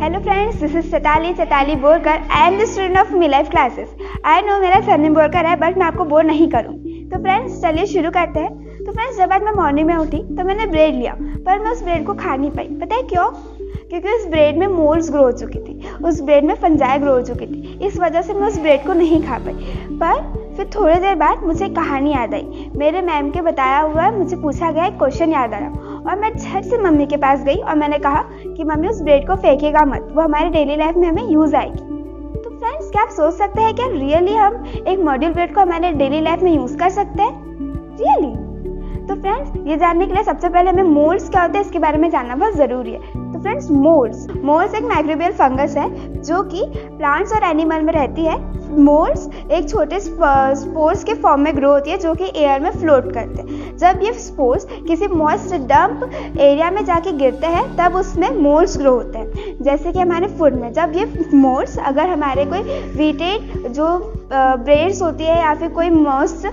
Hello friends, this is Chaitali Borkar. I am the student of Milife classes. I know मेरा surname Borkar है, but मैं आपको bore नहीं करूँ। तो फ्रेंड्स चलिए शुरू करते हैं। तो फ्रेंड्स जब आज मैं मॉर्निंग में उठी तो मैंने ब्रेड लिया, पर मैं उस ब्रेड को खा नहीं पाई। पता है क्यों? क्योंकि उस ब्रेड में मोल्ड्स ग्रो हो चुकी थी, उस ब्रेड में फंजाई ग्रो हो चुकी थी। इस वजह से मैं उस ब्रेड को नहीं खा पाई। पर फिर थोड़ी देर बाद मुझे कहानी याद आई। मेरे मैम के बताया हुआ मुझे पूछा गया एक क्वेश्चन याद आया, और मैं झट से मम्मी के पास गई और मैंने कहा कि मम्मी उस ब्रेड को फेंकेगा मत, वो हमारी डेली लाइफ में हमें यूज आएगी। तो फ्रेंड्स क्या आप सोच सकते हैं क्या रियली हम एक मॉड्यूल ब्रेड को हमारे डेली लाइफ में यूज कर सकते हैं? रियली? तो फ्रेंड्स ये जानने के लिए सबसे पहले हमें मोल्ड्स क्या होते हैं इसके बारे में जानना बहुत जरूरी है। तो फ्रेंड्स मोल्ड्स एक माइक्रोबियल फंगस है जो कि प्लांट्स और एनिमल में रहती है। मोल्ड्स एक छोटे स्पोर्स के फॉर्म में ग्रो होती है जो कि एयर में फ्लोट करते हैं। जब ये स्पोर्स किसी मॉइस्ट डंप एरिया में जाके गिरते हैं तब उसमें मोल्ड्स ग्रो होते हैं। जैसे कि हमारे फूड में जब ये मोल्ड्स अगर हमारे कोई वीटेड जो ब्रेड्स होती है या फिर कोई मॉइस्ट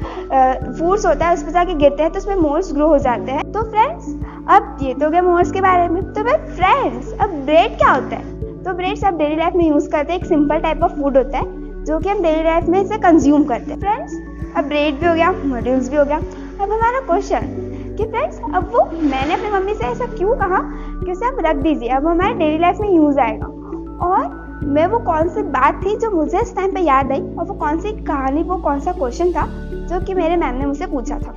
फूड्स होता है उस पर जाके गिरते हैं तो उसमें मोल्ड्स ग्रो हो जाते हैं। तो फ्रेंड्स अब ये तो गया मोल्ड्स के बारे में। तो भाई फ्रेंड्स अब ब्रेड क्या होता है? तो ब्रेड्स आप डेली लाइफ में यूज करते हैं। एक सिंपल टाइप ऑफ फूड होता है जो कि हम डेली लाइफ में इसे कंज्यूम करते हैं। फ्रेंड्स अब ब्रेड भी हो गया, मॉड्यूल्स भी हो गया। अब हमारा क्वेश्चन कि फ्रेंड्स अब वो मैंने अपनी मम्मी से ऐसा क्यों कहा कि उसे आप रख दीजिए, अब हमारे डेली लाइफ में यूज आएगा। और मैं वो कौन सी बात थी जो मुझे इस टाइम पे याद आई, और वो कौन सी कहानी, वो कौन सा क्वेश्चन था जो कि मेरे मैम ने मुझसे पूछा था।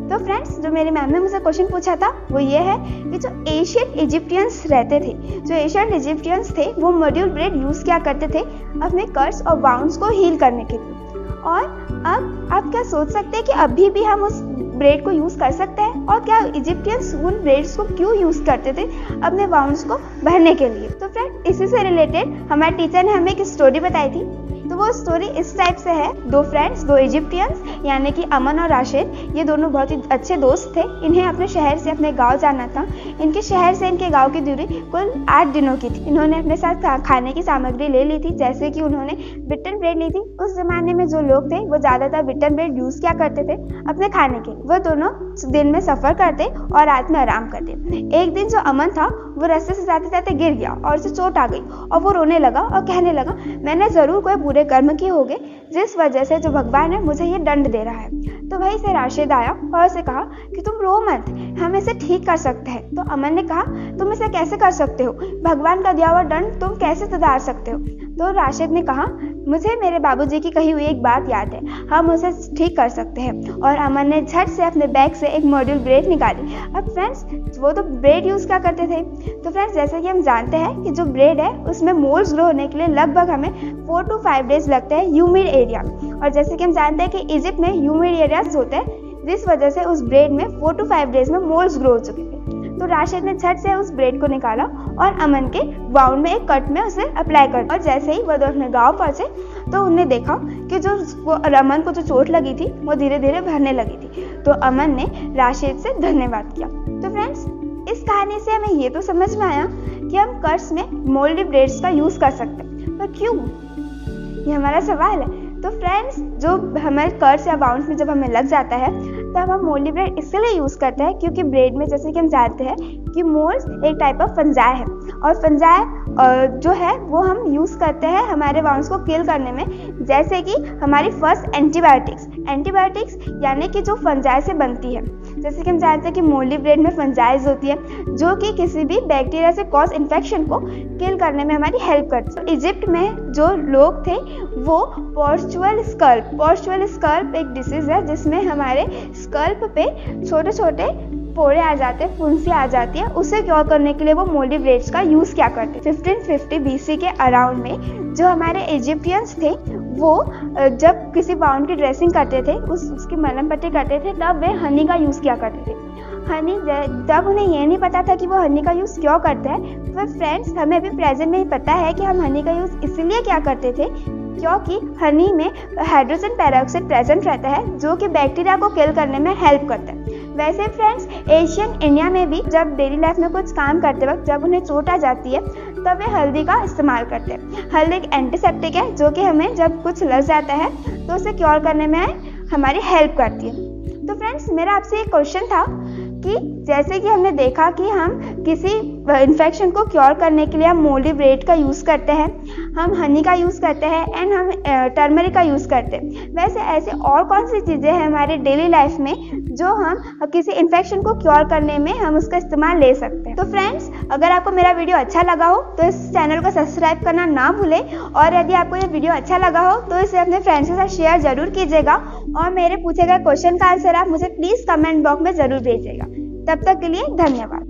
तो फ्रेंड्स जो मेरी मैम ने मुझसे क्वेश्चन पूछा था वो ये है कि जो एशियन इजिप्टियंस रहते थे, जो एशियन इजिप्टियंस थे वो मॉड्यूल ब्रेड यूज किया करते थे अपने कर्स और वाउंड्स को हील करने के लिए। और अब आप क्या सोच सकते हैं कि अभी भी हम उस ब्रेड को यूज कर सकते हैं? और क्या इजिप्टियंस उन ब्रेड्स को क्यों यूज करते थे अपने वाउंड्स को भरने के लिए? तो फ्रेंड इसी से रिलेटेड हमारे टीचर ने हमें एक स्टोरी बताई थी। तो वो स्टोरी इस टाइप से है। दो फ्रेंड्स, दो इजिप्टियंस यानी कि अमन और राशिद, ये दोनों बहुत ही अच्छे दोस्त थे। इन्हें अपने शहर से अपने गांव जाना था। इनके शहर से इनके गांव की दूरी कुल 8 दिनों की थी। इन्होंने अपने साथ खाने की सामग्री ले ली थी, जैसे कि उन्होंने बिटन ब्रेड ली थी। उस जमाने में जो लोग थे वो ज्यादातर बिटन ब्रेड यूज किया करते थे अपने खाने के लिए। वो दोनों दिन में सफर करते और रात में आराम करते। एक दिन जो अमन था वो रास्ते से जाते जाते गिर गया और उसे चोट आ गई और वो रोने लगा और कहने लगा मैंने जरूर कोई बुरे कर्म किए होंगे जिस वजह से जो भगवान है मुझे ये दंड दे रहा है। तो वहीं से राशिद आया और उसे कहा कि तुम रो मत, हम इसे ठीक कर सकते हैं। तो अमन ने कहा तुम इसे कैसे कर सकते हो? भगवान का दिया हुआ दंड तुम कैसे सुधार सकते हो? तो राशिद ने कहा मुझे मेरे बाबूजी की कही हुई एक बात याद है, हम उसे ठीक कर सकते हैं। और अमन ने झट से अपने बैग से एक मॉड्यूल ब्रेड निकाली। अब फ्रेंड्स वो तो ब्रेड यूज क्या करते थे। तो फ्रेंड्स जैसे कि हम जानते हैं कि जो ब्रेड है उसमें मोल्ड्स ग्रो होने के लिए लगभग हमें 4 to 5 डेज लगते हैं ह्यूमिड एरिया। और जैसे कि हम जानते हैं कि इजिप्ट में ह्यूमिड एरियाज होते हैं, जिस वजह से उस ब्रेड में 4 to 5 डेज में मोल्ड्स ग्रो हो चुके थे। तो राशिद ने झट से उस ब्रेड को निकाला और अमन के बाउंड में एक कट में उसे अप्लाई कर दिया। और जैसे ही वो दोनों अपने गाँव पहुंचे तो उन्हें देखा कि जो अमन को जो चोट लगी थी वो धीरे धीरे भरने लगी थी। तो अमन ने राशिद से धन्यवाद किया। तो फ्रेंड्स इस कहानी से हमें ये तो समझ में आया कि हम कर्स में मोल्डी ब्रेड्स का यूज कर सकते हैं, पर क्यों? ये हमारा सवाल है। तो फ्रेंड्स जो हमारे कर्स या बाउंड्स में जब हमें लग जाता है तब हम मोल्डी ब्रेड इसलिए यूज करते हैं क्योंकि ब्रेड में जैसे कि हम जानते हैं कि मोल्ड्स एक टाइप ऑफ फंजाई है, और फंजाई जो है वो हम यूज करते हैं हमारे बाउंड्स को किल करने में। जैसे कि हमारी फर्स्ट एंटीबायोटिक्स यानी कि जो फंजाई से बनती है। जैसे कि हम जानते हैं कि मोल्डी ब्रेड में फंजाइज होती है जो कि किसी भी बैक्टीरिया से कॉज इन्फेक्शन को किल करने में हमारी हेल्प करती है। इजिप्ट में जो लोग थे वो पॉस्चुअल स्कल्प एक डिसीज है जिसमें हमारे स्कल्प पे छोटे छोटे फोड़े आ जाते हैं, फुंसी आ जाती है। उसे क्योर करने के लिए वो मोल्डी ब्रेड्स का यूज क्या करते। 1550 BC के अराउंड में जो हमारे इजिप्टियंस थे वो जब किसी बाउंड की ड्रेसिंग करते थे, उसकी मलहम पट्टी करते थे, तब वे हनी का यूज किया करते थे। हनी जब उन्हें ये नहीं पता था कि वो हनी का यूज क्यों करते हैं, तो फ्रेंड्स हमें अभी प्रेजेंट में ही पता है कि हम हनी का यूज इसलिए क्या करते थे क्योंकि हनी में हाइड्रोजन पेरोक्साइड प्रेजेंट रहता है जो कि बैक्टीरिया को किल करने में हेल्प करता है। वैसे फ्रेंड्स एशियन इंडिया में भी जब डेली लाइफ में कुछ काम करते वक्त जब उन्हें चोट आ जाती है तब वे हल्दी का इस्तेमाल करते हैं। हल्दी एक एंटीसेप्टिक है जो कि हमें जब कुछ लग जाता है तो उसे क्योर करने में हमारी हेल्प करती है। तो फ्रेंड्स मेरा आपसे एक क्वेश्चन था कि जैसे कि हमने देखा कि हम किसी इन्फेक्शन को क्योर करने के लिए हम मोल्डी ब्रेड का यूज़ करते हैं, हम हनी का यूज़ करते हैं एंड हम टर्मरिक का यूज़ करते हैं। वैसे ऐसे और कौन सी चीज़ें हैं हमारे डेली लाइफ में जो हम किसी इन्फेक्शन को क्योर करने में हम उसका इस्तेमाल ले सकते हैं। तो फ्रेंड्स, अगर आपको मेरा वीडियो अच्छा लगा हो तो इस चैनल को सब्सक्राइब करना ना भूलें, और यदि आपको ये वीडियो अच्छा लगा हो तो इसे अपने फ्रेंड्स के साथ शेयर जरूर कीजिएगा, और मेरे पूछे गए क्वेश्चन का आंसर आप मुझे प्लीज़ कमेंट बॉक्स में ज़रूर भेजिएगा। तब तक के लिए धन्यवाद।